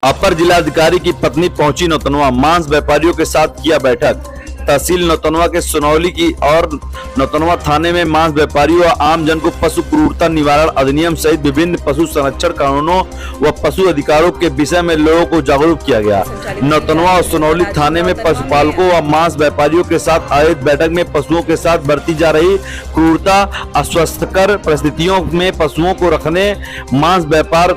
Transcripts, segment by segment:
अपर जिलाधिकारी की पत्नी पहुंची नौतनवा, मांस व्यापारियों के साथ किया बैठक। तहसील नौतनवा के सुनौली की और नौतनवा थाने में मांस व्यापारियों व आमजन को पशु क्रूरता निवारण अधिनियम सहित विभिन्न पशु संरक्षण कानूनों व पशु अधिकारों के विषय में लोगों को जागरूक किया गया। नौतनवा और सुनौली थाने में पशुपालकों व मांस व्यापारियों के साथ आयोजित बैठक में पशुओं के साथ बरती जा रही क्रूरता, अस्वस्थकर परिस्थितियों में पशुओं को रखने, मांस व्यापार,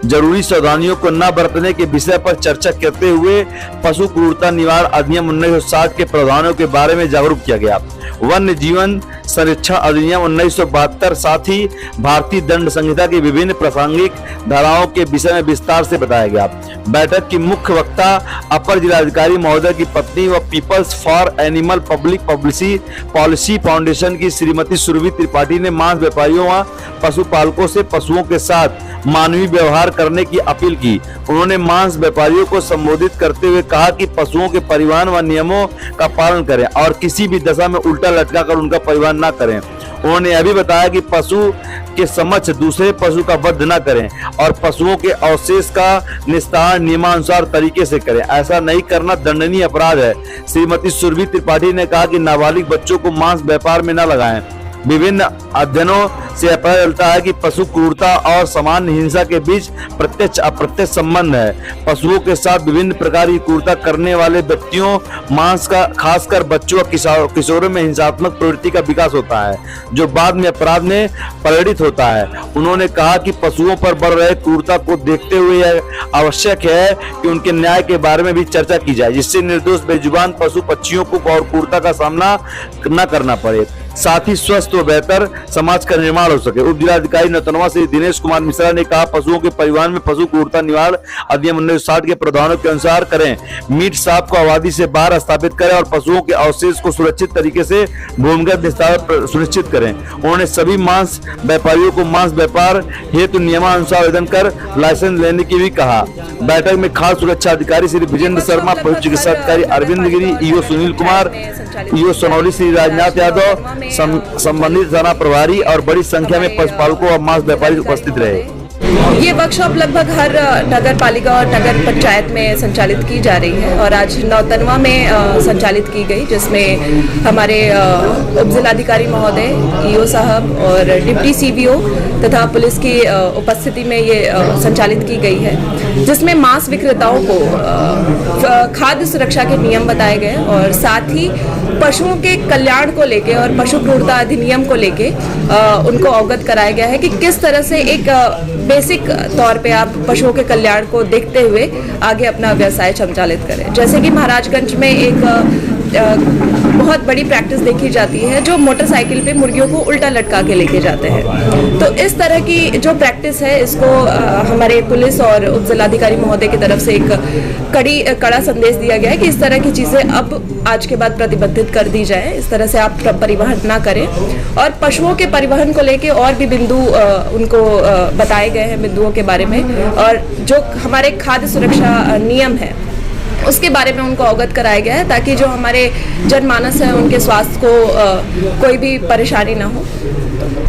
जरूरी सावधानियों को न बरतने के विषय पर चर्चा करते हुए पशु क्रूरता निवारण अधिनियम 1960 के प्रावधानों के बारे में जागरूक किया गया। वन्य जीवन संरक्षण अधिनियम 1972 साथ ही भारतीय दंड संहिता की विभिन्न प्रासंगिक धाराओं के विषय में विस्तार से बताया गया। बैठक की मुख्य वक्ता अपर जिलाधिकारी महोदय की पत्नी व peoples for animal public policy foundation की श्रीमती सुरभि त्रिपाठी ने मांस व्यापारियों व पशुपालकों से पशुओं के साथ मानवीय व्यवहार करने की अपील की। उन्होंने मांस व्यापारियों को संबोधित करते हुए कहा कि पशुओं के परिवहन व नियमों का पालन करें और किसी भी दशा में उल्टा लटकाकर उनका परिवहन न करें। उन्होंने यह भी बताया कि पशु के समक्ष दूसरे पशु का वध न करें और पशुओं के अवशेष का निस्तारण नियमानुसार तरीके से करें। ऐसा नहीं करना दंडनीय अपराध है। श्रीमती सुरभि त्रिपाठी ने कहा कि नाबालिग बच्चों को मांस व्यापार में न लगाएं। विभिन्न अध्ययनों से पता चलता है कि पशु क्रूरता और सामान्य हिंसा के बीच प्रत्यक्ष अप्रत्यक्ष संबंध है। पशुओं के साथ विभिन्न प्रकार की क्रूरता करने वाले व्यक्तियों मांस का खासकर बच्चों और किशोरों में हिंसात्मक प्रवृत्ति का विकास होता है, जो बाद में अपराध में परिणित होता है। उन्होंने कहा कि पशुओं पर बढ़ रहे क्रूरता को देखते हुए यह आवश्यक है कि उनके न्याय के बारे में भी चर्चा की जाए, जिससे निर्दोष बेजुबान पशु पक्षियों को और क्रूरता का सामना न करना पड़े, साथ ही स्वस्थ व बेहतर समाज का निर्माण हो सके। उप जिलाधिकारी नौतनवा श्री दिनेश कुमार मिश्रा ने कहा, पशुओं के परिवहन में पशु क्रूरता निवारण अधिनियम 1960 के प्रावधानों के अनुसार करें। मीट सांप को आबादी से बाहर स्थापित करें और पशुओं के अवशेष को सुरक्षित तरीके से भूमिगत निस्तारण सुनिश्चित करें। उन्होंने सभी मांस व्यापारियों को मांस व्यापार हेतु नियमानुसार आवेदन कर लाइसेंस लेने की भी कहा। बैठक में खाद्य सुरक्षा अधिकारी श्री विजेंद्र शर्मा, पशु चिकित्सा अधिकारी अरविंद गिरी, ईओ सुनील कुमार, ईओ सुनौली श्री राजनाथ यादव, संबंधित थाना प्रभारी और बड़ी संख्या में पशुपालकों और मांस व्यापारी उपस्थित रहे। ये वर्कशॉप लगभग हर नगर पालिका और नगर पंचायत में संचालित की जा रही है और आज नौतनवा में संचालित की गई, जिसमें हमारे उप जिलाधिकारी महोदय, ईओ साहब और डिप्टी सीबीओ तथा पुलिस की उपस्थिति में ये संचालित की गई है, जिसमें मांस विक्रेताओं को खाद्य सुरक्षा के नियम बताए गए और साथ ही पशुओं के कल्याण को लेके और पशु क्रूरता अधिनियम को लेके उनको अवगत कराया गया है कि किस तरह से एक बेसिक तौर पे आप पशुओं के कल्याण को देखते हुए आगे अपना व्यवसाय संचालित करें। जैसे कि महाराजगंज में एक बहुत बड़ी प्रैक्टिस देखी जाती है, जो मोटरसाइकिल पे मुर्गियों को उल्टा लटका के लेके जाते हैं। तो इस तरह की जो प्रैक्टिस है, इसको हमारे पुलिस और उप जिलाधिकारी महोदय की तरफ से एक कड़ा संदेश दिया गया है कि इस तरह की चीजें अब आज के बाद प्रतिबंधित कर दी जाए। इस तरह से आप परिवहन ना करें और पशुओं के परिवहन को लेके और भी बिंदु उनको बताए गए हैं बिंदुओं के बारे में, और जो हमारे खाद्य सुरक्षा नियम है उसके बारे में उनको अवगत कराया गया है, ताकि जो हमारे जनमानस है उनके स्वास्थ्य को कोई भी परेशानी ना हो।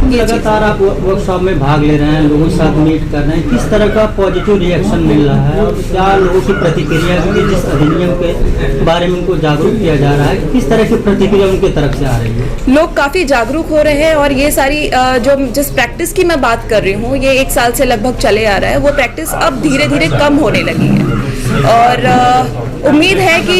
लगातार आप वर्कशॉप में भाग ले रहे हैं, लोगों के साथ मीट कर रहे हैं, किस तरह का पॉजिटिव रिएक्शन मिल रहा है और क्या लोगों की प्रतिक्रिया, क्योंकि जिस अधिनियम के बारे में उनको जागरूक किया जा रहा है, किस तरह की प्रतिक्रिया उनकी तरफ से आ रही है? लोग काफी जागरूक हो रहे हैं और ये सारी जो जिस प्रैक्टिस की मैं बात कर रही हूँ, ये 1 साल से लगभग चले आ रहा है, वो प्रैक्टिस अब धीरे धीरे कम होने लगी है और उम्मीद है कि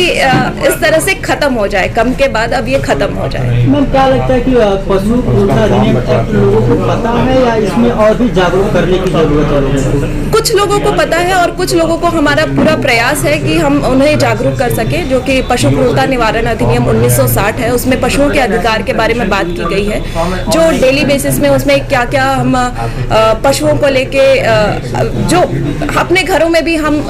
इस तरह से खत्म हो जाए, कम के बाद अब ये खत्म हो जाए। मैम, क्या लगता है कि पशु क्रूरता अधिनियम लोगों को पता है या इसमें और भी जागरूक करने की जरूरत है लोगों को? कुछ लोगों को पता है और कुछ लोगों को हमारा पूरा प्रयास है कि हम उन्हें जागरूक कर सके। जो कि पशु क्रूरता निवारण अधिनियम 1960 है, उसमें पशुओं के अधिकार के बारे में बात की गई है, जो डेली बेसिस में उसमें क्या क्या हम पशुओं को लेके जो अपने घरों में भी हम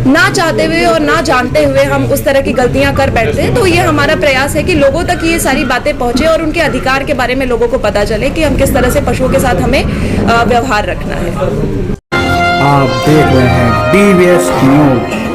ना चाहते हुए और ना जानते हुए हम उस तरह की गलतियां कर बैठते हैं। तो ये हमारा प्रयास है कि लोगों तक ये सारी बातें पहुंचे और उनके अधिकार के बारे में लोगों को पता चले कि हम किस तरह से पशुओं के साथ हमें व्यवहार रखना है। आप देख रहे हैं DVS न्यूज।